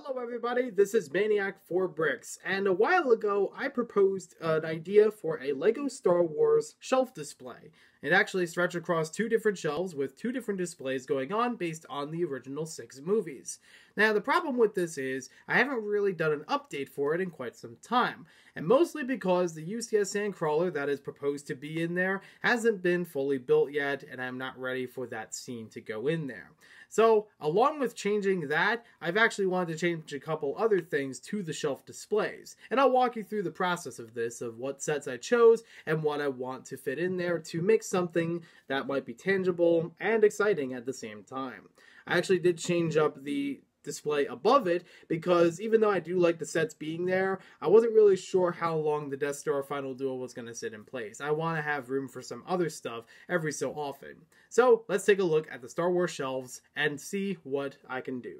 Hello everybody, this is Maniac4Bricks, and a while ago I proposed an idea for a LEGO Star Wars shelf display. It actually stretched across two different shelves with two different displays going on based on the original 6 movies. Now the problem with this is, I haven't really done an update for it in quite some time, and mostly because the UCS Sandcrawler that is proposed to be in there hasn't been fully built yet, and I'm not ready for that scene to go in there. So, along with changing that, I've actually wanted to change a couple other things to the shelf displays. And I'll walk you through the process of this, of what sets I chose and what I want to fit in there to make something that might be tangible and exciting at the same time. I actually did change up the display above it because even though I do like the sets being there, I wasn't really sure how long the Death Star Final Duel was going to sit in place. I want to have room for some other stuff every so often. So let's take a look at the Star Wars shelves and see what I can do.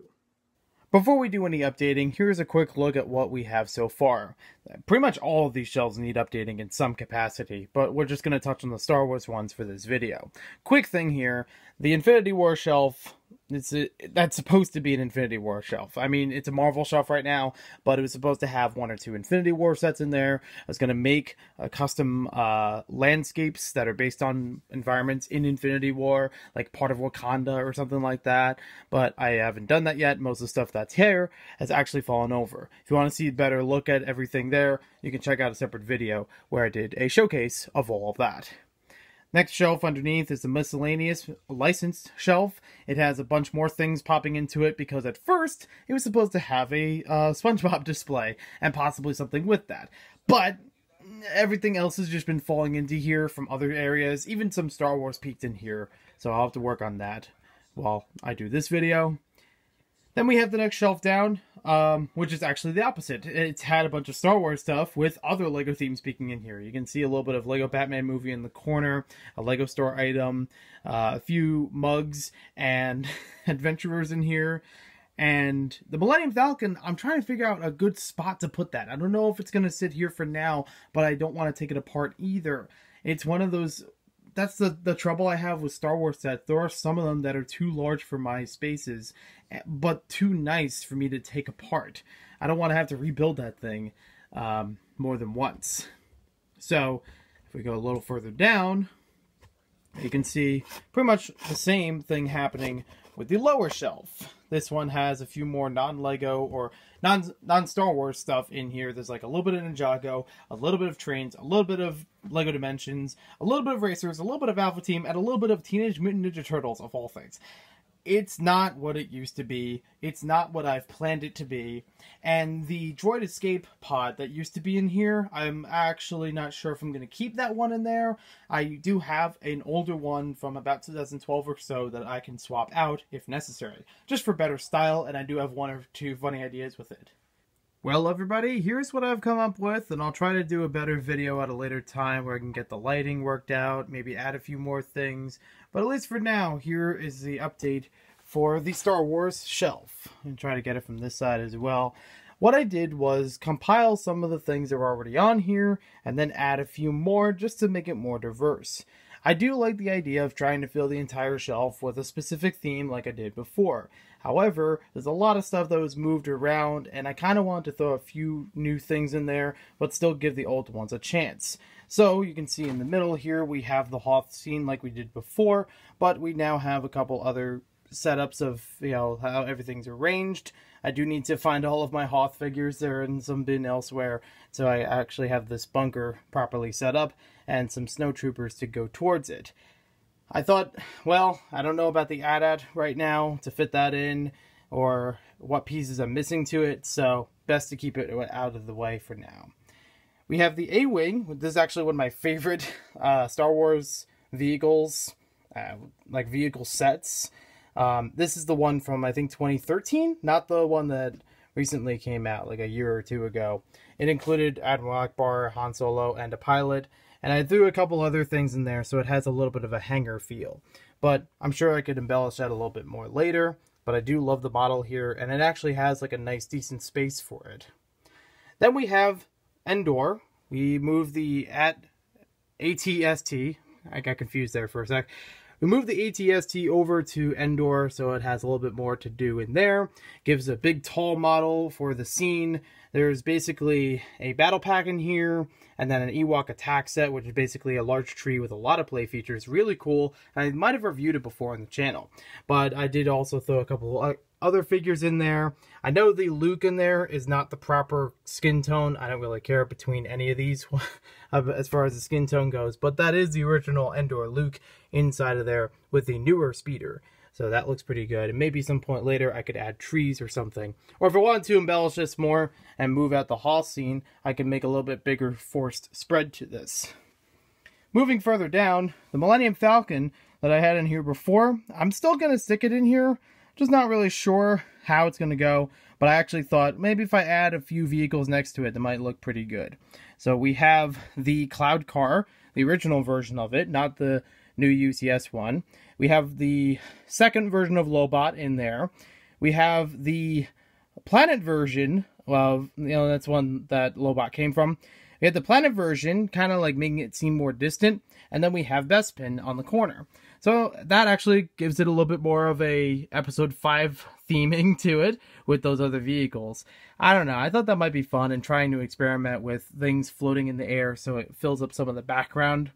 Before we do any updating, here's a quick look at what we have so far. Pretty much all of these shelves need updating in some capacity, but we're just going to touch on the Star Wars ones for this video. Quick thing here, the Infinity War shelf, that's supposed to be an Infinity War shelf. I mean, it's a Marvel shelf right now, but it was supposed to have 1 or 2 Infinity War sets in there. I was going to make custom landscapes that are based on environments in Infinity War, like part of Wakanda or something like that, but I haven't done that yet. Most of the stuff that's here has actually fallen over. If you want to see a better look at everything there, you can check out a separate video where I did a showcase of all of that. Next shelf underneath is the miscellaneous licensed shelf. It has a bunch more things popping into it because at first it was supposed to have a SpongeBob display and possibly something with that. But everything else has just been falling into here from other areas. Even some Star Wars peeked in here, so I'll have to work on that while I do this video. Then we have the next shelf down, which is actually the opposite. It's had a bunch of Star Wars stuff with other LEGO themes speaking in here. You can see a little bit of LEGO Batman movie in the corner, a LEGO store item, a few mugs and adventurers in here. And the Millennium Falcon, I'm trying to figure out a good spot to put that. I don't know if it's going to sit here for now, but I don't want to take it apart either. It's one of those... That's the trouble I have with Star Wars sets. There are some of them that are too large for my spaces, but too nice for me to take apart. I don't want to have to rebuild that thing more than once. So, if we go a little further down, you can see pretty much the same thing happening with the lower shelf. This one has a few more non-LEGO or non-Star Wars stuff in here. There's like a little bit of Ninjago, a little bit of Trains, a little bit of LEGO Dimensions, a little bit of Racers, a little bit of Alpha Team, and a little bit of Teenage Mutant Ninja Turtles, of all things. It's not what it used to be. It's not what I've planned it to be. And the Droid Escape pod that used to be in here, I'm actually not sure if I'm going to keep that one in there. I do have an older one from about 2012 or so that I can swap out if necessary, just for better style, and I do have 1 or 2 funny ideas with it. Well, everybody, here's what I've come up with, and I'll try to do a better video at a later time where I can get the lighting worked out, maybe add a few more things. But at least for now, here is the update for the Star Wars shelf. And try to get it from this side as well. What I did was compile some of the things that were already on here, and then add a few more just to make it more diverse. I do like the idea of trying to fill the entire shelf with a specific theme like I did before. However, there's a lot of stuff that was moved around, and I kind of wanted to throw a few new things in there, but still give the old ones a chance. So, you can see in the middle here, we have the Hoth scene like we did before, but we now have a couple other setups of, you know, how everything's arranged. I do need to find all of my Hoth figures. They're in some bin elsewhere, so I actually have this bunker properly set up, and some snowtroopers to go towards it. I thought, well, I don't know about the AT-AT right now to fit that in, or what pieces I'm missing to it, so best to keep it out of the way for now. We have the A-Wing. This is actually one of my favorite Star Wars vehicles, like vehicle sets. This is the one from, I think, 2013, not the one that recently came out, like a year or 2 ago. It included Admiral Ackbar, Han Solo, and a pilot. And I threw a couple other things in there, so it has a little bit of a hangar feel. But I'm sure I could embellish that a little bit more later. But I do love the model here, and it actually has like a nice, decent space for it. Then we have Endor. We moved the ATST. I got confused there for a sec. we moved the ATST over to Endor, so it has a little bit more to do in there. Gives a big tall model for the scene. There's basically a battle pack in here, and then an Ewok attack set, which is basically a large tree with a lot of play features. Really cool. I might have reviewed it before on the channel, but I did also throw a couple other figures in there. I know the Luke in there is not the proper skin tone. I don't really care between any of these as far as the skin tone goes, but that is the original Endor Luke inside of there with the newer speeder. So that looks pretty good. And maybe some point later I could add trees or something. Or if I wanted to embellish this more and move out the hall scene, I can make a little bit bigger forced spread to this. Moving further down, the Millennium Falcon that I had in here before, I'm still going to stick it in here. Just not really sure how it's going to go. But I actually thought maybe if I add a few vehicles next to it, that might look pretty good. So we have the Cloud Car, the original version of it, not the new UCS one. We have the second version of Lobot in there. We have the Planet version. Well, that's one that Lobot came from. We have the Planet version, kind of like making it seem more distant. And then we have Bespin on the corner. So that actually gives it a little bit more of a episode 5 theming to it with those other vehicles. I don't know. I thought that might be fun and trying to experiment with things floating in the air so it fills up some of the background.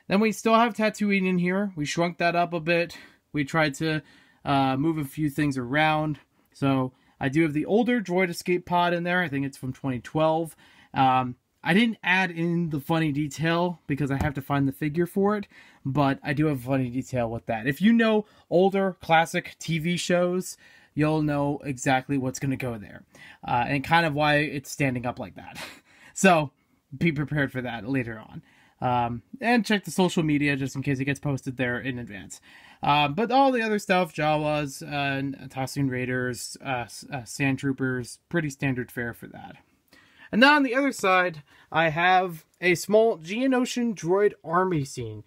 Then we still have Tatooine in here. We shrunk that up a bit. We tried to move a few things around. So I do have the older Droid Escape Pod in there. I think it's from 2012. I didn't add in the funny detail because I have to find the figure for it. But I do have a funny detail with that. If you know older classic TV shows, you'll know exactly what's going to go there. And kind of why it's standing up like that. So be prepared for that later on. And check the social media just in case it gets posted there in advance. But all the other stuff, Jawas, Tatooine Raiders, Sand Troopers, pretty standard fare for that. And then on the other side, I have a small Geonosian droid army scene.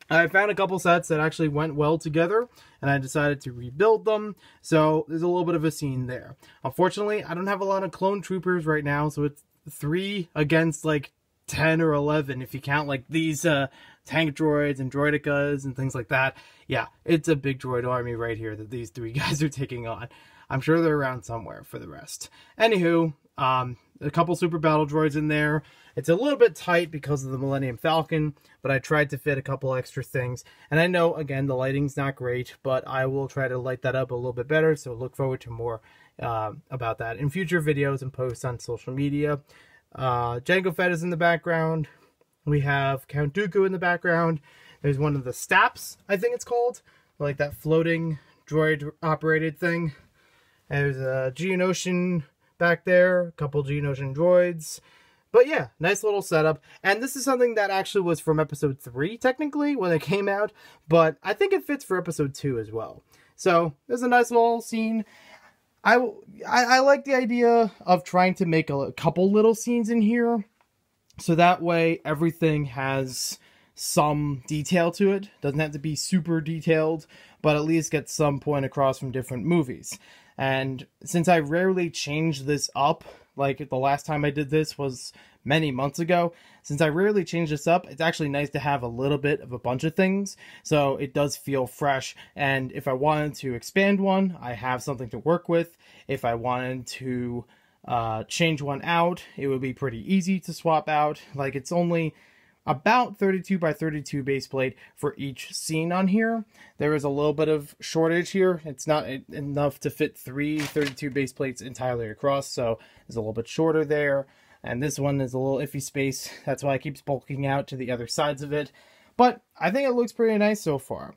I found a couple sets that actually went well together, and I decided to rebuild them, so there's a little bit of a scene there. Unfortunately, I don't have a lot of clone troopers right now, so it's 3 against like 10 or 11 if you count like these tank droids and droidicas and things like that. Yeah, it's a big droid army right here that these 3 guys are taking on. I'm sure they're around somewhere for the rest. Anywho, a couple super battle droids in there. It's a little bit tight because of the Millennium Falcon, but I tried to fit a couple extra things. And I know, again, the lighting's not great, but I will try to light that up a little bit better, so look forward to more about that in future videos and posts on social media. Jango Fett is in the background. We have Count Dooku in the background. There's one of the Staps, I think it's called, like that floating droid operated thing. There's a Geonosian back there, a couple Geonosian droids. But yeah, nice little setup. And this is something that actually was from episode 3, technically, when it came out. But I think it fits for episode 2 as well. So there's a nice little scene. I like the idea of trying to make a couple little scenes in here. So that way everything has some detail to it. Doesn't have to be super detailed, but at least get some point across from different movies. And since I rarely change this up, like the last time I did this was many months ago, since I rarely change this up, it's actually nice to have a little bit of a bunch of things, so it does feel fresh. And if I wanted to expand one, I have something to work with. If I wanted to change one out, it would be pretty easy to swap out. Like, it's only about 32 by 32 base plate for each scene on here. There is a little bit of shortage here. It's not enough to fit 3 32 base plates entirely across, so it's a little bit shorter there. And this one is a little iffy space. That's why it keeps bulking out to the other sides of it. But I think it looks pretty nice so far.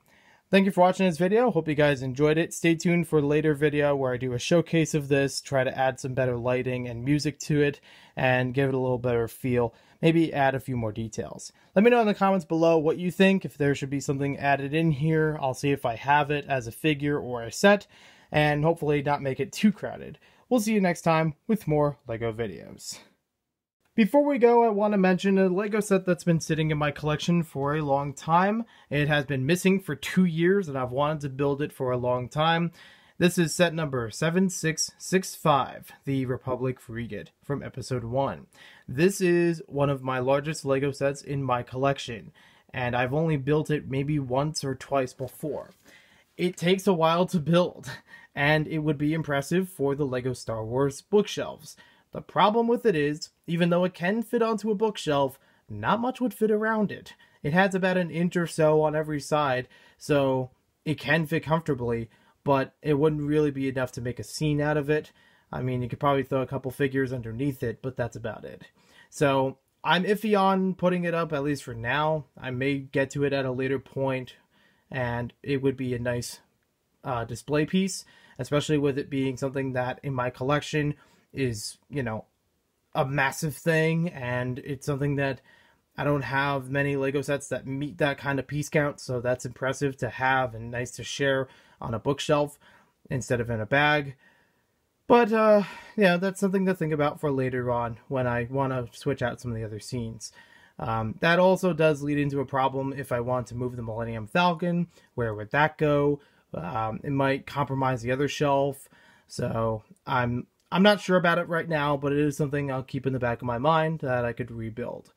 Thank you for watching this video. Hope you guys enjoyed it. Stay tuned for a later video where I do a showcase of this, try to add some better lighting and music to it, and give it a little better feel. Maybe add a few more details. Let me know in the comments below what you think, if there should be something added in here. I'll see if I have it as a figure or a set, and hopefully not make it too crowded. We'll see you next time with more LEGO videos. Before we go, I want to mention a LEGO set that's been sitting in my collection for a long time. It has been missing for 2 years, and I've wanted to build it for a long time. This is set number 7665, the Republic Frigate from episode 1. This is one of my largest LEGO sets in my collection, and I've only built it maybe once or twice before. It takes a while to build, and it would be impressive for the LEGO Star Wars bookshelves. The problem with it is, even though it can fit onto a bookshelf, not much would fit around it. It has about an inch or so on every side, so it can fit comfortably, but it wouldn't really be enough to make a scene out of it. I mean, you could probably throw a couple figures underneath it, but that's about it. So I'm iffy on putting it up, at least for now. I may get to it at a later point, and it would be a nice display piece, especially with it being something that in my collection is, you know, a massive thing, and it's something that I don't have many Lego sets that meet that kind of piece count, so that's impressive to have and nice to share on a bookshelf instead of in a bag. But, yeah, that's something to think about for later on when I want to switch out some of the other scenes. That also does lead into a problem if I want to move the Millennium Falcon. Where would that go? It might compromise the other shelf. So I'm not sure about it right now, but it is something I'll keep in the back of my mind that I could rebuild.